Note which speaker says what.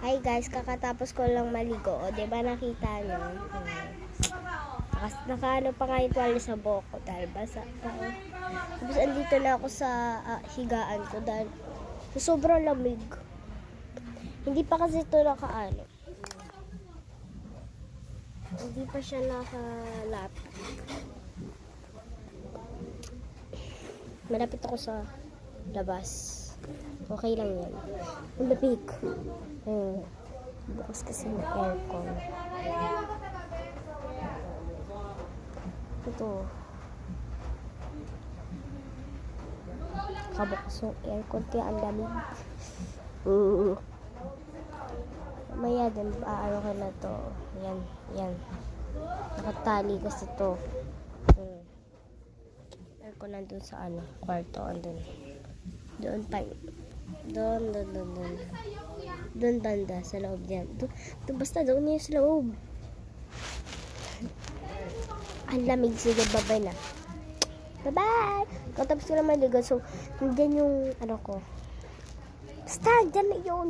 Speaker 1: Hi guys, kakatapos ko lang maligo. O, diba nakita nyo? Nakaano pa nga yung tuwalya sa buhok ko dahil basa pa. Tapos andito na ako sa higaan ko dahil sobrang lamig. Hindi pa kasi ito nakaano. Hindi pa siya nakalapit. Malapit ako sa labas. Okay lang yan. Ang lamig. Bukas kasi ng aircon. Ito. Kabukas yung aircon kaya ang lamig. Maya din, ano ka na to. Yan. Nakatali kasi to. Aircon nandun sa kwarto. Andun. Doon pa. Doon. Doon banda, sa loob yan. Doon basta, doon yung sa loob. Ang lamig. Sige, bye-bye na. Bye-bye! Katapos ko lang maligo. So, nandyan yung ko. Basta, dyan na yun.